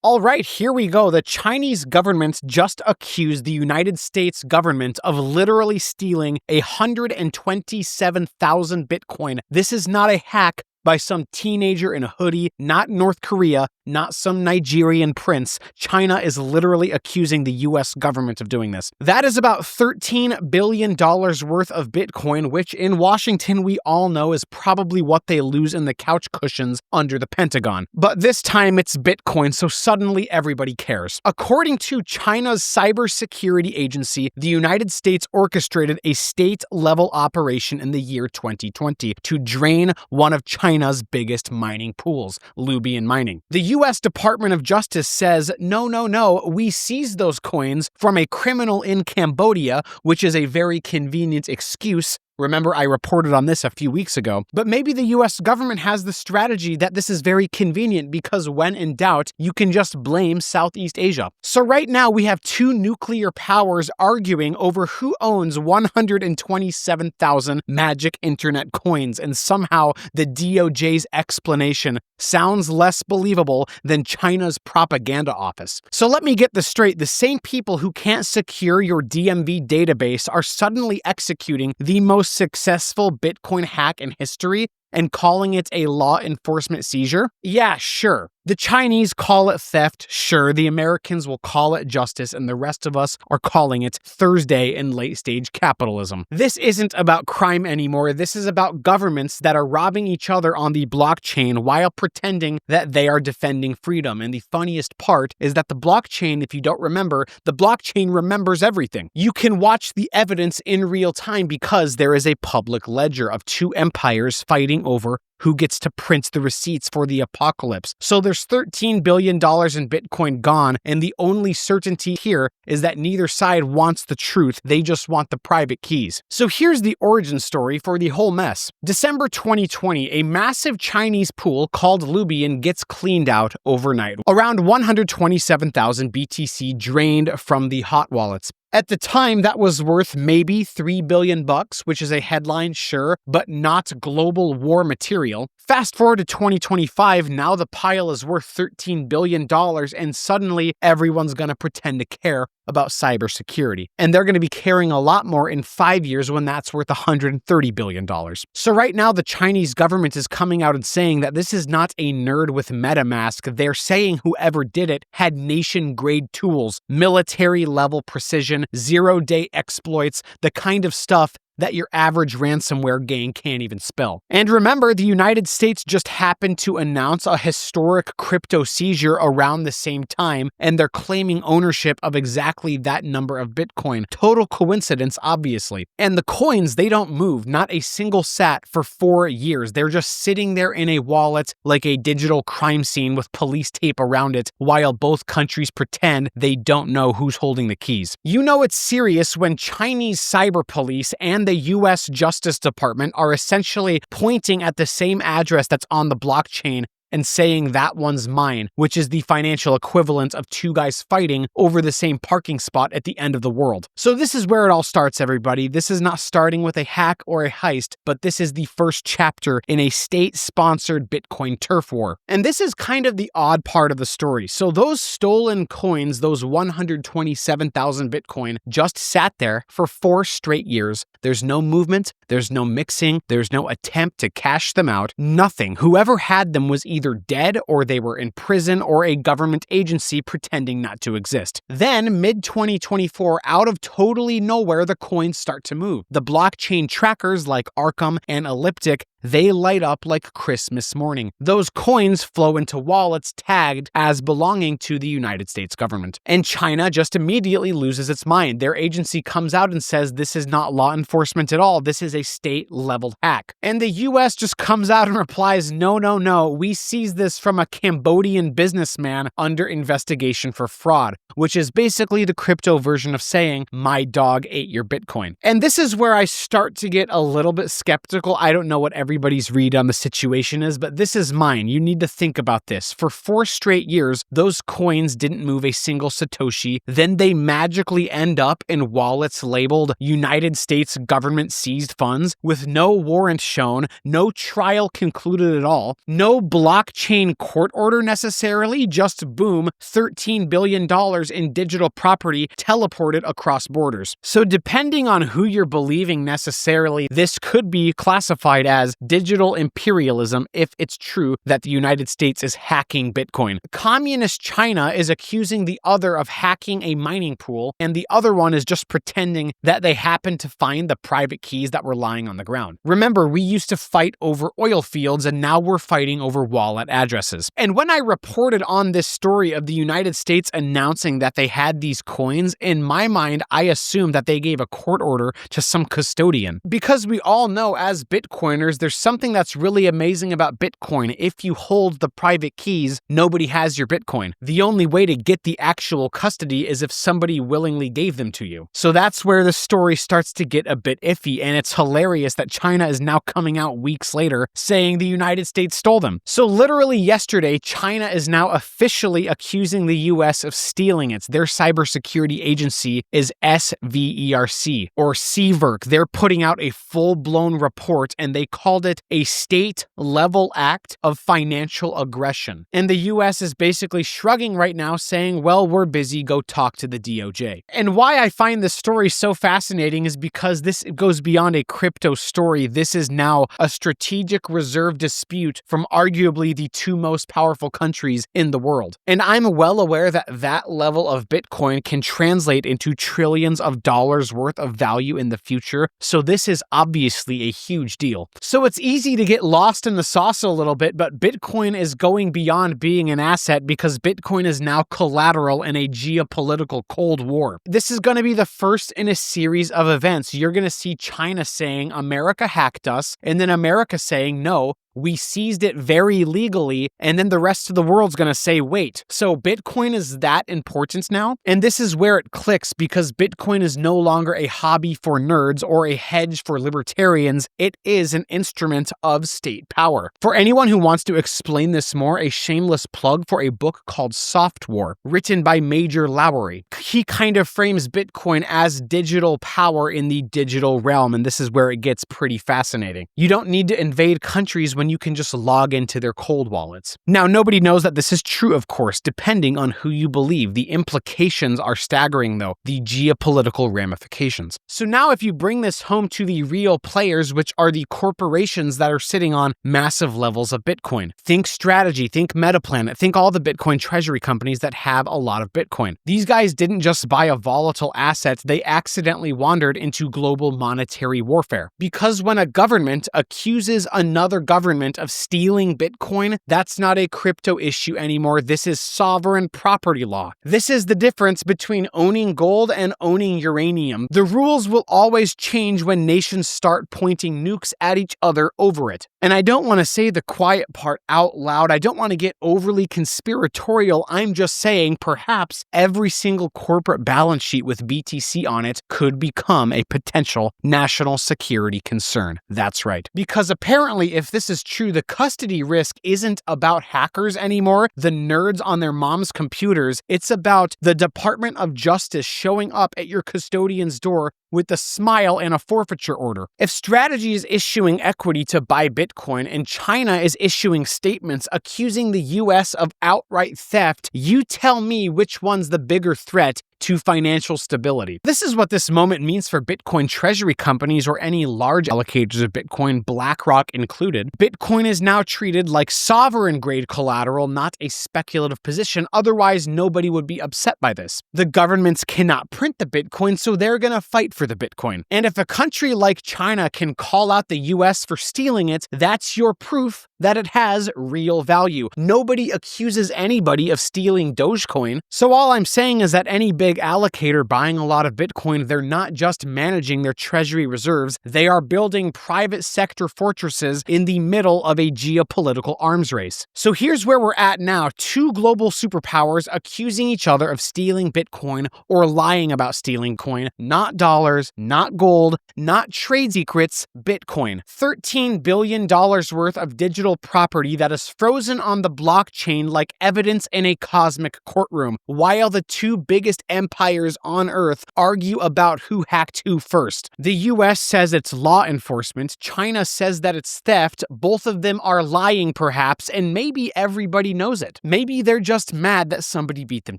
All right, here we go. The Chinese government just accused the United States government of literally stealing 127,000 Bitcoin. This is not a hack by some teenager in a hoodie, not North Korea, not some Nigerian prince. China is literally accusing the US government of doing this. That is about $13 billion worth of Bitcoin, which in Washington we all know is probably what they lose in the couch cushions under the Pentagon. But this time it's Bitcoin, so suddenly everybody cares. According to China's cybersecurity agency, the United States orchestrated a state-level operation in the year 2020 to drain one of China's biggest mining pools, LuBian Mining. The U.S. Department of Justice says, no, we seized those coins from a criminal in Cambodia, which is a very convenient excuse. Remember, I reported on this a few weeks ago. But maybe the US government has the strategy that this is very convenient because when in doubt, you can just blame Southeast Asia. So right now we have two nuclear powers arguing over who owns 127,000 magic internet coins, and somehow the DOJ's explanation sounds less believable than China's propaganda office. So let me get this straight. The same people who can't secure your DMV database are suddenly executing the most successful Bitcoin hack in history and calling it a law enforcement seizure? Yeah, sure. The Chinese call it theft, sure. The Americans will call it justice, and the rest of us are calling it Thursday in late-stage capitalism. This isn't about crime anymore. This is about governments that are robbing each other on the blockchain while pretending that they are defending freedom. And the funniest part is that the blockchain, if you don't remember, the blockchain remembers everything. You can watch the evidence in real time because there is a public ledger of two empires fighting over who gets to print the receipts for the apocalypse. So there's $13 billion in Bitcoin gone, and the only certainty here is that neither side wants the truth, they just want the private keys. So here's the origin story for the whole mess. December 2020, a massive Chinese pool called LuBian gets cleaned out overnight. Around 127,000 BTC drained from the hot wallets. At the time, that was worth maybe $3 billion, which is a headline, sure, but not global war material. Fast forward to 2025, now the pile is worth $13 billion, and suddenly everyone's going to pretend to care about cybersecurity. And they're going to be caring a lot more in 5 years when that's worth $130 billion. So right now, the Chinese government is coming out and saying that this is not a nerd with MetaMask. They're saying whoever did it had nation-grade tools, military-level precision, zero-day exploits, the kind of stuff that your average ransomware gang can't even spell. And remember, the United States just happened to announce a historic crypto seizure around the same time, and they're claiming ownership of exactly that number of Bitcoin. Total coincidence, obviously. And the coins, they don't move, not a single sat for 4 years. They're just sitting there in a wallet like a digital crime scene with police tape around it, while both countries pretend they don't know who's holding the keys. You know it's serious when Chinese cyber police and the US Justice Department are essentially pointing at the same address that's on the blockchain and saying that one's mine, which is the financial equivalent of two guys fighting over the same parking spot at the end of the world. So this is where it all starts, everybody. This is not starting with a hack or a heist, but this is the first chapter in a state-sponsored Bitcoin turf war. And this is kind of the odd part of the story. So those stolen coins, those 127,000 Bitcoin, just sat there for 4 straight years. There's no movement, there's no mixing, there's no attempt to cash them out, nothing. Whoever had them was either dead or they were in prison or a government agency pretending not to exist. Then, mid-2024, out of totally nowhere, the coins start to move. The blockchain trackers like Arkham and Elliptic, they light up like Christmas morning. Those coins flow into wallets tagged as belonging to the United States government. And China just immediately loses its mind. Their agency comes out and says this is not law enforcement at all. This is a state-level hack. And the US just comes out and replies, no, we seized this from a Cambodian businessman under investigation for fraud, which is basically the crypto version of saying, my dog ate your Bitcoin. And this is where I start to get a little bit skeptical. I don't know what everyone everybody's read on the situation is, but this is mine. You need to think about this. For 4 straight years, those coins didn't move a single Satoshi. Then they magically end up in wallets labeled United States government seized funds with no warrant shown, no trial concluded at all, no blockchain court order necessarily, just boom, $13 billion in digital property teleported across borders. So depending on who you're believing necessarily, this could be classified as digital imperialism if it's true that the United States is hacking Bitcoin. Communist China is accusing the other of hacking a mining pool, and the other one is just pretending that they happened to find the private keys that were lying on the ground. Remember, we used to fight over oil fields, and now we're fighting over wallet addresses. And when I reported on this story of the United States announcing that they had these coins, in my mind, I assumed that they gave a court order to some custodian. Because we all know as Bitcoiners, there's something that's really amazing about Bitcoin. If you hold the private keys, nobody has your Bitcoin. The only way to get the actual custody is if somebody willingly gave them to you. So that's where the story starts to get a bit iffy, and it's hilarious that China is now coming out weeks later saying the United States stole them. So literally yesterday, China is now officially accusing the US of stealing it. Their cybersecurity agency is SVERC, or CVERC. They're putting out a full-blown report, and they called it a state-level act of financial aggression. And the US is basically shrugging right now, saying, well, we're busy, go talk to the DOJ. And why I find this story so fascinating is because this goes beyond a crypto story. This is now a strategic reserve dispute from arguably the 2 most powerful countries in the world. And I'm well aware that that level of Bitcoin can translate into trillions of dollars worth of value in the future. So this is obviously a huge deal. So it's easy to get lost in the sauce a little bit, but Bitcoin is going beyond being an asset because Bitcoin is now collateral in a geopolitical Cold War. This is going to be the first in a series of events. You're going to see China saying America hacked us, and then America saying no, we seized it very legally, and then the rest of the world's going to say, wait, so Bitcoin is that important now? And this is where it clicks, because Bitcoin is no longer a hobby for nerds or a hedge for libertarians. It is an instrument of state power. For anyone who wants to explain this more, a shameless plug for a book called Soft War, written by Major Lowery. He kind of frames Bitcoin as digital power in the digital realm, and this is where it gets pretty fascinating. You don't need to invade countries when you can just log into their cold wallets. Now, nobody knows that this is true, of course, depending on who you believe. The implications are staggering, though, the geopolitical ramifications. So now if you bring this home to the real players, which are the corporations that are sitting on massive levels of Bitcoin. Think Strategy, think Metaplanet, think all the Bitcoin Treasury Companies that have a lot of Bitcoin. These guys didn't just buy a volatile asset, they accidentally wandered into global monetary warfare. Because when a government accuses another government of stealing Bitcoin, that's not a crypto issue anymore. This is sovereign property law. This is the difference between owning gold and owning uranium. The rules will always change when nations start pointing nukes at each other over it. And I don't want to say the quiet part out loud. I don't want to get overly conspiratorial. I'm just saying perhaps every single corporate balance sheet with BTC on it could become a potential national security concern. That's right. Because apparently, if this is true, the custody risk isn't about hackers anymore, the nerds on their mom's computers. It's about the Department of Justice showing up at your custodian's door with a smile and a forfeiture order. If Strategy is issuing equity to buy Bitcoin and China is issuing statements accusing the US of outright theft, you tell me which one's the bigger threat to financial stability. This is what this moment means for Bitcoin Treasury Companies or any large allocators of Bitcoin, BlackRock included. Bitcoin is now treated like sovereign-grade collateral, not a speculative position. Otherwise, nobody would be upset by this. The governments cannot print the Bitcoin, so they're going to fight for the Bitcoin. And if a country like China can call out the US for stealing it, that's your proof that it has real value. Nobody accuses anybody of stealing Dogecoin. So all I'm saying is that any big allocator buying a lot of Bitcoin, they're not just managing their treasury reserves, they are building private sector fortresses in the middle middle of a geopolitical arms race. So here's where we're at now. Two global superpowers accusing each other of stealing Bitcoin or lying about stealing coin. Not dollars, not gold, not trade secrets, Bitcoin. $13 billion worth of digital property that is frozen on the blockchain like evidence in a cosmic courtroom, while the two biggest empires on Earth argue about who hacked who first. The US says it's law enforcement, China says that it's theft, both of them are lying perhaps, and maybe everybody knows it. Maybe they're just mad that somebody beat them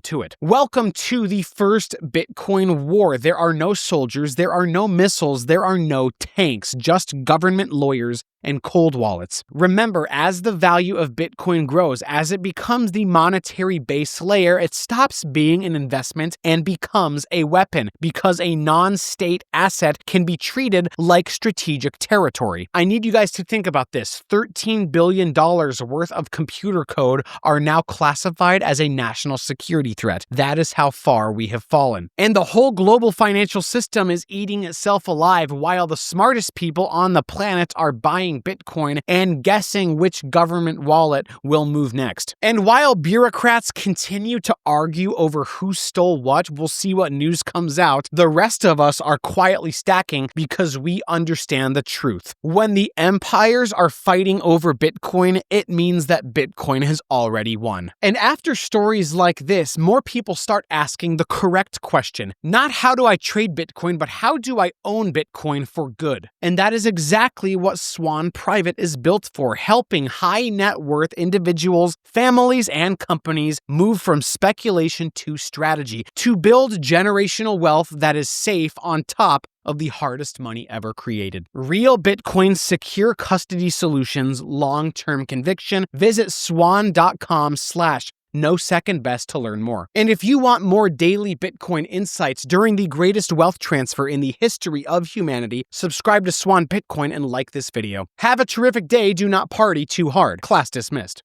to it. Welcome to the first Bitcoin war. There are no soldiers, there are no missiles, there are no tanks, just government lawyers and cold wallets. Remember, as the value of Bitcoin grows, as it becomes the monetary base layer, it stops being an investment and becomes a weapon, because a non-state asset can be treated like strategic territory. I need you guys to think about this. $13 billion worth of computer code are now classified as a national security threat. That is how far we have fallen. And the whole global financial system is eating itself alive, while the smartest people on the planet are buying Bitcoin and guessing which government wallet will move next. And while bureaucrats continue to argue over who stole what, we'll see what news comes out, the rest of us are quietly stacking because we understand the truth. When the empires are fighting over Bitcoin, it means that Bitcoin has already won. And after stories like this, more people start asking the correct question. Not how do I trade Bitcoin, but how do I own Bitcoin for good? And that is exactly what Swan Private is built for, helping high net worth individuals, families, and companies move from speculation to strategy to build generational wealth that is safe on top of the hardest money ever created. Real Bitcoin secure custody solutions, long-term conviction. Visit swan.com/no second best to learn more. And if you want more daily Bitcoin insights during the greatest wealth transfer in the history of humanity, subscribe to Swan Bitcoin and like this video. Have a terrific day. Do not party too hard. Class dismissed.